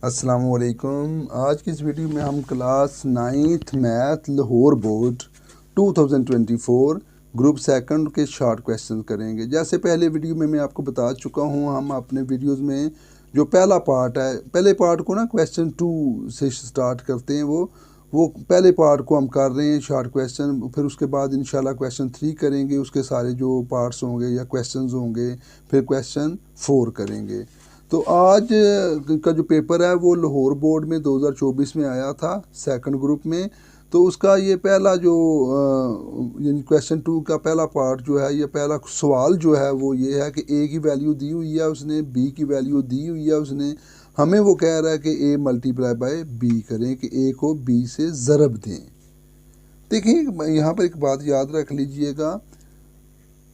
अस्सलामुअलैकुम। आज की इस वीडियो में हम class 9th math Lahore board 2024 group second के शॉर्ट क्वेश्चन करेंगे। जैसे पहले वीडियो में मैं आपको बता चुका हूं, हम अपने वीडियोस में जो पहला पार्ट है, पहले पार्ट को ना क्वेश्चन 2 से स्टार्ट करते हैं। वो पहले पार्ट को हम कर रहे हैं शॉर्ट क्वेश्चन, फिर उसके बाद इंशाल्लाह क्वेश्चन 3 करेंगे, उसके सारे जो पार्ट्स होंगे या क्वेश्चंस होंगे, फिर क्वेश्चन 4 करेंगे। तो आज का जो पेपर है वो लाहौर बोर्ड में 2024 में आया था सेकंड ग्रुप में। तो उसका ये पहला जो क्वेश्चन 2 का पहला पार्ट जो है, ये पहला सवाल जो है वो ये है कि ए की वैल्यू दी हुई है उसने, बी की वैल्यू दी हुई है उसने, हमें वो कह रहा है कि ए मल्टीप्लाई बाय बी करें, कि ए को बी से ज़रब दें। देखिए यहाँ पर एक बात याद रख लीजिएगा,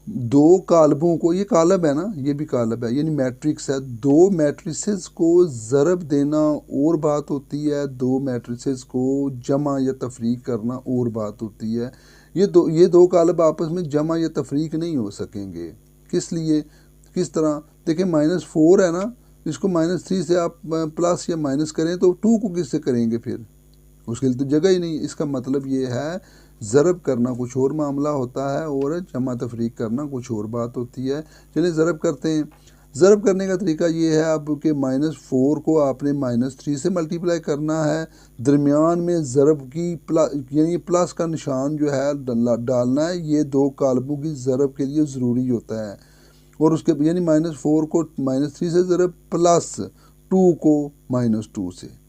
दो कालबों को, ये कालब है ना, ये भी कालब है यानी मैट्रिक्स है, दो मैट्रिसेस को ज़रब देना और बात होती है, दो मैट्रिसेस को जमा या तफरीक करना और बात होती है। ये दो कालब आपस में जमा या तफरीक नहीं हो सकेंगे। किस लिए, किस तरह? देखिए -4 है ना, इसको -3 से आप प्लस या माइनस करें तो 2 को किससे करेंगे? फिर उसके लिए तो जगह ही नहीं। इसका मतलब ये है ज़रब करना कुछ और मामला होता है और जमा तफरीक करना कुछ और बात होती है। चलिए ज़रब करते हैं। ज़रब करने का तरीका ये है अब कि -4 को आपने -3 से मल्टीप्लाई करना है, दरमियान में ज़रब की यानी प्लस का निशान जो है डालना है। ये दो कालबों की ज़रब के लिए ज़रूरी होता है। और उसके यानी -4 को -3 से ज़रब प्लस 2 को -2 से।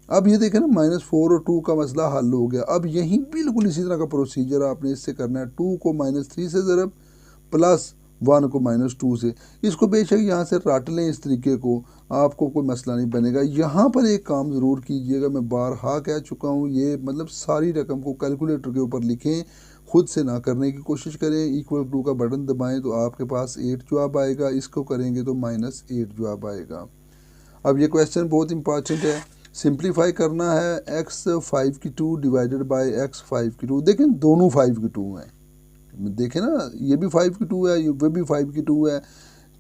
अब ये देखें ना, -4 और 2 का मसला हल हो गया। अब यहीं बिल्कुल इसी तरह का प्रोसीजर आपने इससे करना है, 2 को -3 से ज़रब प्लस 1 को -2 से। इसको बेशक यहाँ से रट लें इस तरीके को, आपको कोई मसला नहीं बनेगा। यहाँ पर एक काम ज़रूर कीजिएगा, मैं बारहा कह चुका हूँ, ये मतलब सारी रकम को कैलकुलेटर के ऊपर लिखें, खुद से ना करने की कोशिश करें। इक्वल टू का बटन दबाएं तो आपके पास 8 जवाब आएगा, इसको करेंगे तो -8 जवाब आएगा। अब ये क्वेश्चन बहुत इंपॉर्टेंट है। सिंप्लीफाई करना है x5 की 2 डिवाइडेड बाय x5 की 2। देखें दोनों 5 की 2 हैं, देखें ना, ये भी 5 की 2 है, ये भी 5 की 2 है।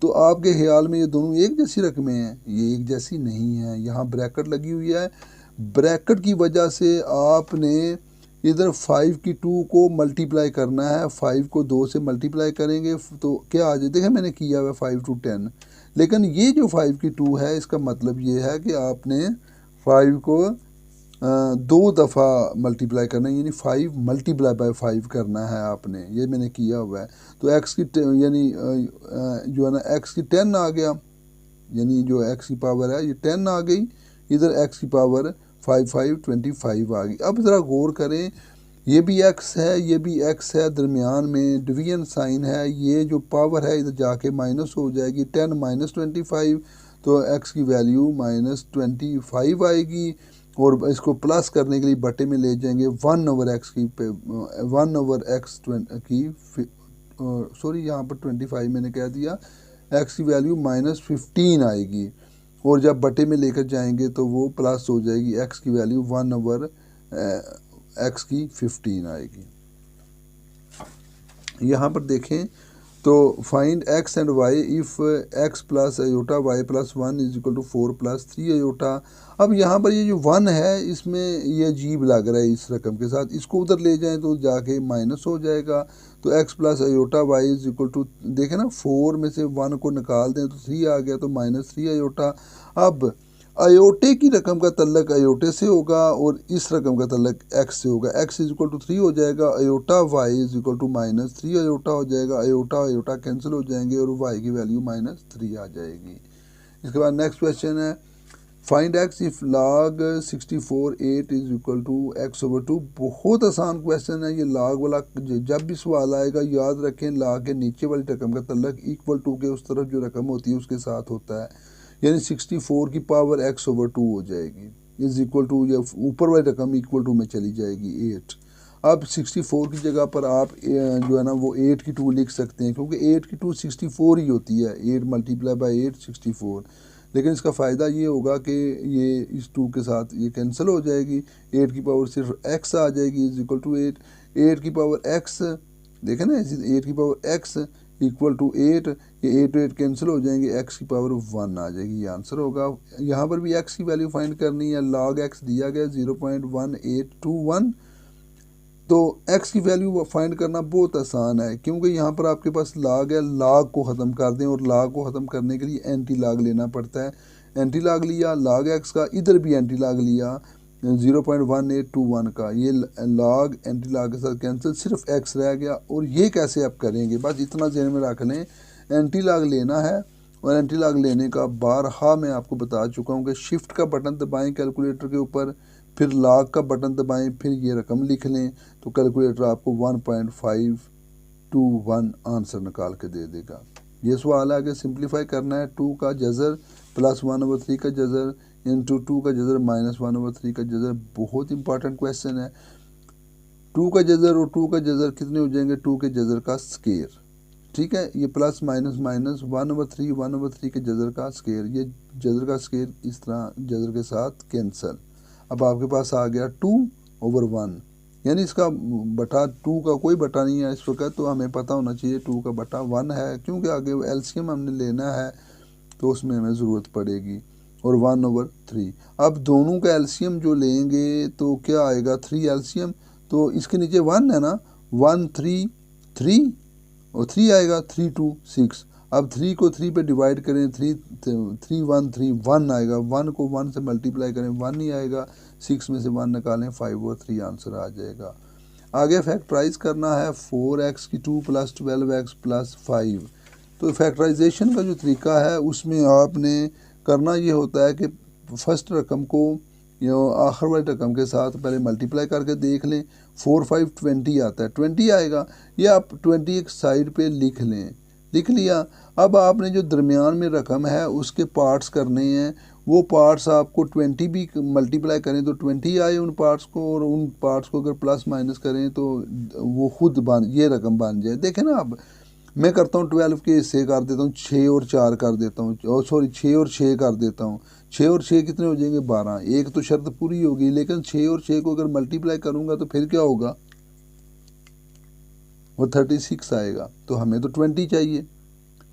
तो आपके ख्याल में ये दोनों एक जैसी रकमें हैं? ये एक जैसी नहीं है। यहाँ ब्रैकेट लगी हुई है, ब्रैकेट की वजह से आपने इधर 5 की 2 को मल्टीप्लाई करना है। 5 को 2 से मल्टीप्लाई करेंगे तो क्या आ जाए? देखें मैंने किया हुआ 5 to 10, लेकिन ये जो 5 की 2 है, इसका मतलब ये है कि आपने 5 को 2 दफ़ा मल्टीप्लाई करना है, यानी 5 मल्टीप्लाई बाय 5 करना है आपने। ये मैंने किया हुआ है। तो x की यानी जो है ना x की 10 आ गया, यानी जो x की पावर है ये 10 आ गई, इधर x की पावर 25 आ गई। अब ज़रा गौर करें, ये भी x है, ये भी x है, दरमियान में डिवीजन साइन है, ये जो पावर है इधर जाके माइनस हो जाएगी। 10 -25 तो x की वैल्यू -25 आएगी, और इसको प्लस करने के लिए बटे में ले जाएंगे 1/x की सॉरी यहाँ पर 25 मैंने कह दिया, x की वैल्यू -15 आएगी, और जब बटे में लेकर जाएंगे तो वो प्लस हो जाएगी, x की वैल्यू 1/x की 15 आएगी। यहाँ पर देखें तो find x and y if x plus iota y plus 1 is equal to 4 plus 3 iota. अब यहाँ पर ये जो 1 है, इसमें ये अजीब लग रहा है इस रकम के साथ, इसको उधर ले जाएं तो जाके माइनस हो जाएगा। तो x plus iota y is equal to, देखें ना, 4 में से 1 को निकाल दें तो 3 आ गया, तो -3 अयोटा। अब अयोटे की रकम का तल्लक अयोटे से होगा और इस रकम का तल्लक x से होगा। x इज इक्वल टू 3 हो जाएगा, iota y is equal to -3 iota हो जाएगा, अयोटा अयोटा कैंसिल हो जाएंगे और y की वैल्यू -3 आ जाएगी। इसके बाद नेक्स्ट क्वेश्चन है, find x if log 64/8 is equal to x/2। बहुत आसान क्वेश्चन है ये। log वाला जब भी सवाल आएगा याद रखें, log के नीचे वाली रकम का तल्लक इक्वल टू के उस तरफ जो रकम होती है उसके साथ होता है, यानी 64 की पावर x/2 हो जाएगी, इज इक्वल टू, या ऊपर वाली रकम इक्वल टू में चली जाएगी 8। अब 64 की जगह पर आप जो है ना वो 8 की 2 लिख सकते हैं, क्योंकि 8 की 2 64 ही होती है। 8 मल्टीप्लाई बाय 8 64। लेकिन इसका फ़ायदा ये होगा कि ये इस 2 के साथ ये कैंसिल हो जाएगी, 8 की पावर सिर्फ x आ जाएगी, इज इक्वल टू 8। 8 की पावर x, देखें ना, 8 की पावर x इक्वल टू 8, ये 8 कैंसिल हो जाएंगे, x की पावर 1 आ जाएगी, ये आंसर होगा। यहाँ पर भी x की वैल्यू फाइंड करनी है, log x दिया गया 0.1821, तो x की वैल्यू फाइंड करना बहुत आसान है, क्योंकि यहाँ पर आपके पास log है, log को ख़त्म कर दें, और log को ख़त्म करने के लिए एंटी log लेना पड़ता है। एंटी log लिया log x का, इधर भी एंटी log लिया 0.1821 का, ये log एंटी log के साथ कैंसिल, सिर्फ x रह गया। और ये कैसे आप करेंगे, बस इतना ज़हन में रख लें, एंटी log लेना है, और एंटी log लेने का बारहा मैं आपको बता चुका हूँ कि शिफ्ट का बटन दबाएं कैलकुलेटर के ऊपर, फिर log का बटन दबाएं, फिर ये रकम लिख लें, तो कैलकुलेटर आपको 1.521 आंसर निकाल के दे देगा। ये सवाल है कि सिंप्लीफाई करना है, 2 का जज़र प्लस 1/3 का जज़र इंटू 2 का जज़र माइनस 1/3 का जज़र। बहुत इंपॉर्टेंट क्वेश्चन है। 2 का जज़र और 2 का जज़र कितने हो जाएंगे, 2 के जज़र का स्केयर, ठीक है। ये प्लस माइनस माइनस 1/3 के जज़र का स्केयर, ये जज़र का स्केयर इस तरह जज़र के साथ कैंसल। अब आपके पास आ गया 2/1, यानी इसका बटा 2 का कोई बटा नहीं है इस वक्त, तो हमें पता होना चाहिए 2 का बटा 1 है, क्योंकि आगे एलसीएम हमने लेना है तो उसमें हमें ज़रूरत पड़ेगी। और 1/3, अब दोनों का एलसीएम जो लेंगे तो क्या आएगा, 3 एलसीएम, तो इसके नीचे 1 है ना, 1 3 3 और 3 आएगा, 3 2 6। अब 3 को 3 पे डिवाइड करें, 3 3 1 आएगा, 1 को 1 से मल्टीप्लाई करें 1 ही आएगा, 6 में से 1 निकालें 5 और 3 आंसर आ जाएगा। आगे फैक्टराइज करना है 4x की 2 + 12x + 5। तो फैक्टराइजेशन का जो तरीका है उसमें आपने करना ये होता है कि फर्स्ट रकम को आखिर वाली रकम के साथ पहले मल्टीप्लाई करके देख लें। 4 5 20 आता है, 20 आएगा, ये आप 20 एक साइड पे लिख लें, लिख लिया। अब आपने जो दरमियान में रकम है उसके पार्ट्स करने हैं, वो पार्ट्स आपको 20 भी मल्टीप्लाई करें तो 20 आए उन पार्ट्स को, और उन पार्ट्स को अगर प्लस माइनस करें तो वो खुद बन ये रकम बन जाए। देखें ना, अब मैं करता हूँ 12 के हिस्से कर देता हूँ, 6 और 4 कर देता हूँ, और सॉरी 6 और 6 कर देता हूँ। 6 और 6 कितने हो जाएंगे, 12। एक तो शर्त पूरी होगी, लेकिन 6 और 6 को अगर मल्टीप्लाई करूँगा तो फिर क्या होगा, वो 36 आएगा। तो हमें तो 20 चाहिए,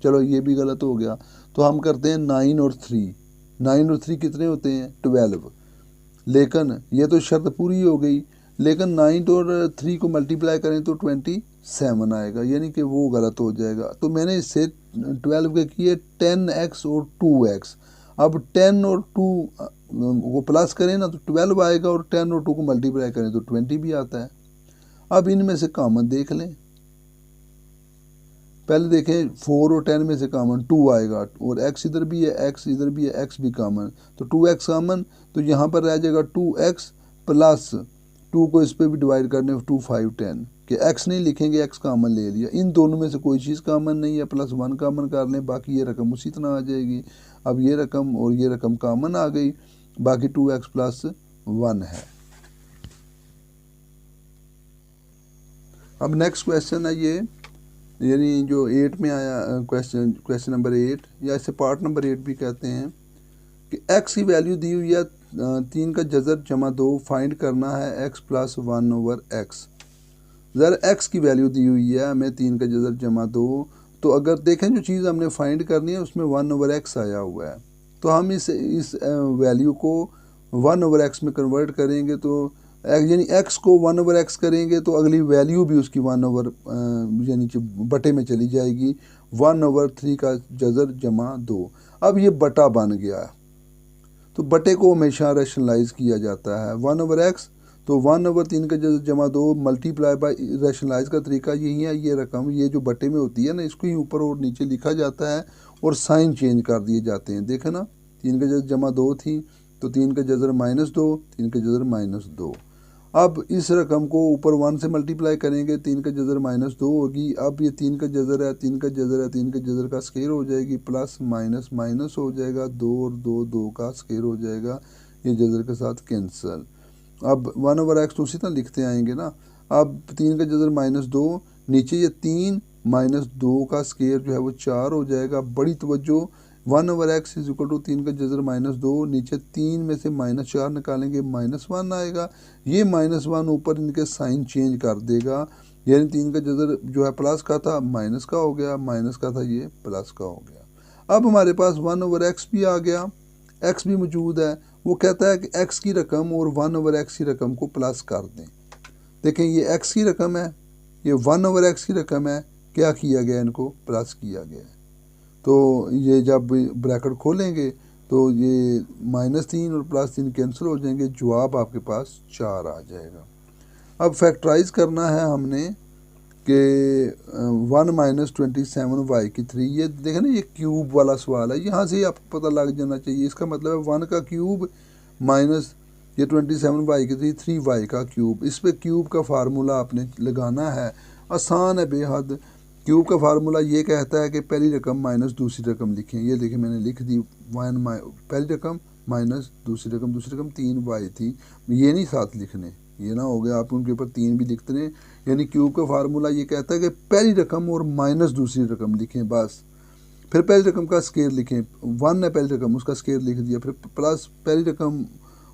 चलो ये भी गलत हो गया। तो हम करते हैं 9 और 3। 9 और 3 कितने होते हैं, 12। लेकिन ये तो शर्त पूरी हो गई, लेकिन 9 और 3 को मल्टीप्लाई करें तो 27 आएगा, यानी कि वो गलत हो जाएगा। तो मैंने इससे 12 के किए 10x और 2x। अब 10 और 2 को प्लस करें ना तो 12 आएगा, और 10 और 2 को मल्टीप्लाई करें तो 20 भी आता है। अब इनमें से कॉमन देख लें, पहले देखें 4 और 10 में से कॉमन 2 आएगा, और x इधर भी है, x इधर भी है, x भी कॉमन, तो 2x कॉमन, तो यहाँ पर रह जाएगा 2x प्लस 2 को इस पर भी डिवाइड करने 2 5 10 कि x नहीं लिखेंगे, x कॉमन ले लिया। इन दोनों में से कोई चीज़ कॉमन नहीं है, प्लस 1 कॉमन कर लें, बाकी ये रकम उसी तरह आ जाएगी। अब ये रकम और ये रकम कॉमन आ गई, बाकी 2x + 1 है। अब नेक्स्ट क्वेश्चन है ये, यानी जो 8 में आया क्वेश्चन नंबर 8, या इसे पार्ट नंबर 8 भी कहते हैं, कि x की वैल्यू दी हुई है 3 का जज़र जमा 2, फाइंड करना है x + 1/x। ज़रा x की वैल्यू दी हुई है हमें 3 का जज़र जमा 2, तो अगर देखें जो चीज़ हमने फाइंड करनी है उसमें 1/x आया हुआ है, तो हम इस वैल्यू को 1/x में कन्वर्ट करेंगे, तो यानी x को 1/x करेंगे तो अगली वैल्यू भी उसकी 1 यानी कि बटे में चली जाएगी, 1/3 का जज़र जमा 2। अब ये बटा बन गया, तो बटे को हमेशा रैशनलाइज किया जाता है। 1/x, तो 1/3 का जज़र जमा 2 मल्टीप्लाई बाय, रैशनलाइज का तरीका यही है, ये रकम ये जो बटे में होती है ना, इसको ही ऊपर और नीचे लिखा जाता है और साइन चेंज कर दिए जाते हैं। देखें ना, 3 का जज़र जमा 2 थी, तो 3 का जज़र -2, 3 का जज़र -2। अब इस रकम को ऊपर 1 से मल्टीप्लाई करेंगे, 3 का जज़र -2 होगी। अब ये 3 का जज़र है, 3 का जज़र है, 3 का जज़र का स्केयर हो जाएगी, प्लस माइनस माइनस हो जाएगा, 2 और 2 2 का स्केयर हो जाएगा, ये जज़र के साथ कैंसल। अब 1/x तो उसी तरह लिखते आएंगे ना। अब 3 का जज़र -2, नीचे ये 3 -2 का स्केयर जो है वो 4 हो जाएगा। बड़ी तवज्जो, 1/x = 3 का जज़र -2, नीचे 3 में से -4 निकालेंगे, -1 आएगा। ये -1 ऊपर इनके साइन चेंज कर देगा, यानी 3 का जज़र जो है प्लस का था माइनस का हो गया, माइनस का था ये प्लस का हो गया। अब हमारे पास 1/x भी आ गया, x भी मौजूद है। वो कहता है कि x की रकम और 1/x की रकम को प्लस कर दें। देखें ये x की रकम है, ये 1/x की रकम है, क्या किया गया, इनको प्लस किया गया है। तो ये जब ब्रैकेट खोलेंगे तो ये -3 और +3 कैंसिल हो जाएंगे, जवाब आपके पास 4 आ जाएगा। अब फैक्टराइज करना है हमने कि 1 - 27y3, ये देखें ना ये क्यूब वाला सवाल है, यहाँ से ही आपको पता लग जाना चाहिए। इसका मतलब है 1 का क्यूब माइनस ये 27y3 3y का क्यूब। इस पे क्यूब का फार्मूला आपने लगाना है, आसान है बेहद। क्यूब का फार्मूला ये कहता है कि पहली रकम माइनस दूसरी रकम लिखें। ये देखिए मैंने लिख दी, पहली रकम माइनस दूसरी रकम 3y थी, ये नहीं साथ लिखने, ये ना हो गया आप उनके ऊपर 3 भी लिखते रहे। यानी क्यूब का फार्मूला ये कहता है कि पहली रकम और माइनस दूसरी रकम लिखें बस। फिर पहली रकम का स्केयर लिखें, 1 है पहली रकम, उसका स्केयर लिख दिया। फिर प्लस पहली रकम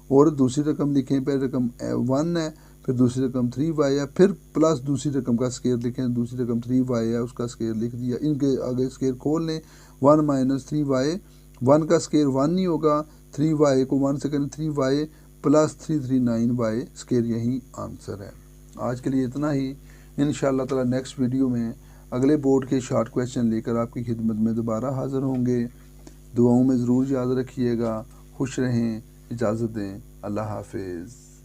और दूसरी रकम लिखें, पहली रकम 1 है, फिर दूसरी रकम 3y है, फिर प्लस दूसरी रकम का स्केयर लिखें, दूसरी रकम 3y है, उसका स्केयर लिख दिया। इनके आगे स्केयर खोल लें, 1 - 3y, 1 का स्केयर 1 नहीं होगा, 3y को 1 से करें 3y + 339y, स्केयर यही आंसर है। आज के लिए इतना ही। इंशाअल्लाह ताला नेक्स्ट वीडियो में अगले बोर्ड के शॉर्ट क्वेश्चन लेकर आपकी खिदमत में दोबारा हाज़िर होंगे। दुआओं में ज़रूर याद रखिएगा। खुश रहें, इजाज़त दें, अल्लाह हाफिज़।